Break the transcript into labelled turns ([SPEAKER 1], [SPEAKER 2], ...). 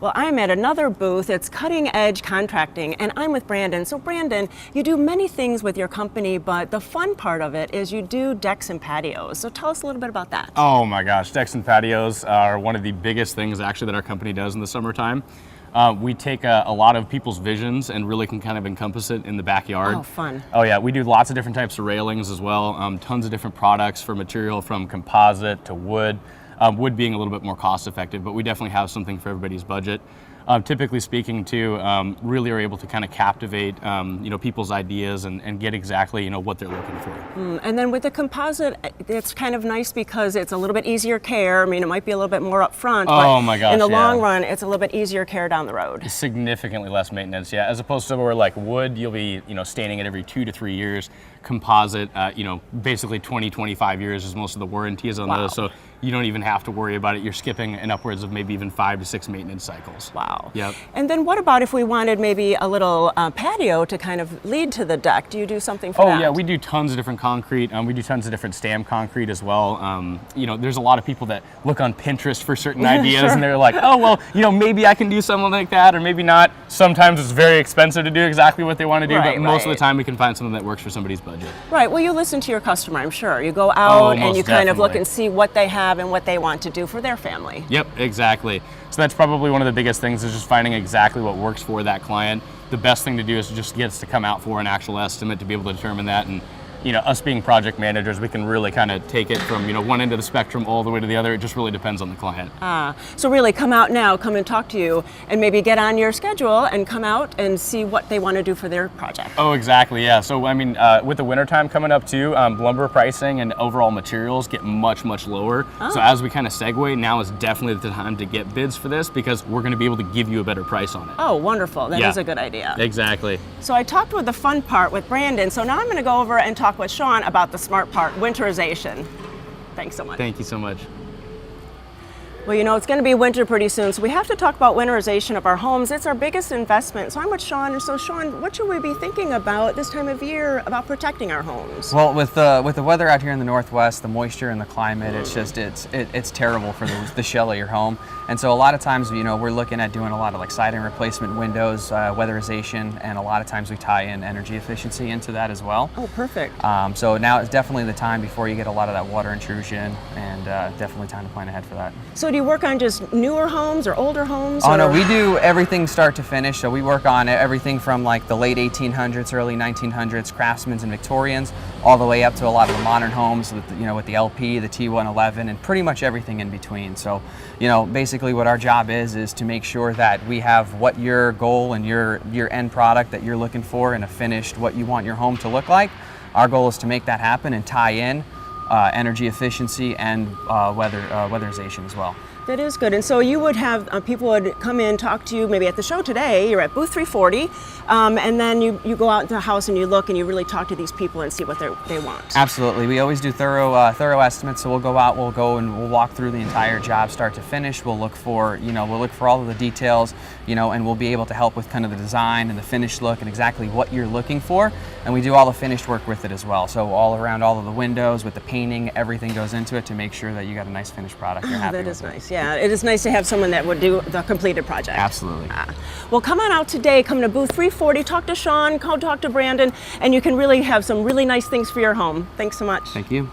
[SPEAKER 1] Well, I'm at another booth. It's Cutting Edge Contracting, and I'm with Brandon. So Brandon, you do many things with your company, but the fun part of it is you do decks and patios. So tell us a little bit about that.
[SPEAKER 2] Oh my gosh, decks and patios are one of the biggest things actually that our company does in the summertime. We take a lot of people's visions and really can kind of encompass it in the backyard.
[SPEAKER 1] Oh, fun.
[SPEAKER 2] Oh yeah, we do lots of different types of railings as well. Tons of different products for material from composite to wood. Wood being a little bit more cost effective, but we definitely have something for everybody's budget. Typically speaking too, really are able to kind of captivate people's ideas and get exactly what they're looking for.
[SPEAKER 1] And then with the composite, it's kind of nice because it's a little bit easier care. I mean, it might be a little bit more upfront,
[SPEAKER 2] Oh
[SPEAKER 1] but
[SPEAKER 2] my gosh,
[SPEAKER 1] in the
[SPEAKER 2] yeah.
[SPEAKER 1] long run, it's a little bit easier care down the road.
[SPEAKER 2] Significantly less maintenance, yeah. As opposed to where like wood, you'll be staining it every 2 to 3 years. Composite, basically 20, 25 years is most of the warranty is on those. So you don't even have to worry about it. You're skipping an upwards of maybe even 5 to 6 maintenance cycles.
[SPEAKER 1] Wow.
[SPEAKER 2] Yep.
[SPEAKER 1] And then what about if we wanted maybe a little patio to kind of lead to the deck? Do you do something for that?
[SPEAKER 2] Oh yeah, we do tons of different concrete. We do tons of different stamp concrete as well. There's a lot of people that look on Pinterest for certain ideas
[SPEAKER 1] Sure.
[SPEAKER 2] and they're like, oh well, maybe I can do something like that or maybe not. Sometimes it's very expensive to do exactly what they want to do, but most of the time we can find something that works for somebody's budget.
[SPEAKER 1] Right, well you listen to your customer, I'm sure. You go out and you kind of look
[SPEAKER 2] definitely.
[SPEAKER 1] and see what they have and what they want to do for their family.
[SPEAKER 2] Yep, exactly. So that's probably one of the biggest things is just finding exactly what works for that client. The best thing to do is just get us to come out for an actual estimate to be able to determine that. And us being project managers, we can really kind of take it from one end of the spectrum all the way to the other. It just really depends on the client.
[SPEAKER 1] So really come out now, come and talk to you and maybe get on your schedule and come out and see what they want to do for their project.
[SPEAKER 2] Oh, exactly, yeah. So I mean, with the wintertime coming up too, lumber pricing and overall materials get much, much lower. So as we kind of segue, now is definitely the time to get bids for this because we're going to be able to give you a better price on it.
[SPEAKER 1] Oh, wonderful. That is a good idea.
[SPEAKER 2] Exactly.
[SPEAKER 1] So I talked with the fun part with Brandon, so now I'm going to go over and talk with Sean about the smart part, winterization. Thanks so much.
[SPEAKER 2] Thank you so much.
[SPEAKER 1] Well, it's going to be winter pretty soon, so we have to talk about winterization of our homes. It's our biggest investment. So I'm with Sean. And so Sean, what should we be thinking about this time of year about protecting our homes?
[SPEAKER 3] Well, with the weather out here in the Northwest, the moisture and the climate, it's terrible for the shell of your home. And so a lot of times, we're looking at doing a lot of like siding replacement, windows, weatherization, and a lot of times we tie in energy efficiency into that as well.
[SPEAKER 1] Oh, perfect.
[SPEAKER 3] So now is definitely the time before you get a lot of that water intrusion, and definitely time to plan ahead for that.
[SPEAKER 1] So do you work on just newer homes or older homes?
[SPEAKER 3] Oh no, we do everything start to finish. So we work on everything from like the late 1800s, early 1900s, craftsmans and Victorians, all the way up to a lot of the modern homes with with the LP, the T111, and pretty much everything in between. So basically what our job is to make sure that we have what your goal and your end product that you're looking for in a finished, what you want your home to look like. Our goal is to make that happen and tie in energy efficiency and weatherization as well.
[SPEAKER 1] That is good. And so you would have people would come in, talk to you maybe at the show today. You're at booth 340, and then you go out into the house and you look and you really talk to these people and see what they want.
[SPEAKER 3] Absolutely. We always do thorough estimates. So we'll go out, we'll walk through the entire job start to finish. We'll look for all of the details, and we'll be able to help with kind of the design and the finished look and exactly what you're looking for. And we do all the finished work with it as well. So all around all of the windows with the painting, everything goes into it to make sure that you got a nice finished product. You're happy with it.
[SPEAKER 1] That is nice. Yeah, it is nice to have someone that would do the completed project.
[SPEAKER 3] Absolutely.
[SPEAKER 1] Well, come on out today, come to booth 340, talk to Sean, talk to Brandon, and you can really have some really nice things for your home. Thanks so much.
[SPEAKER 3] Thank you.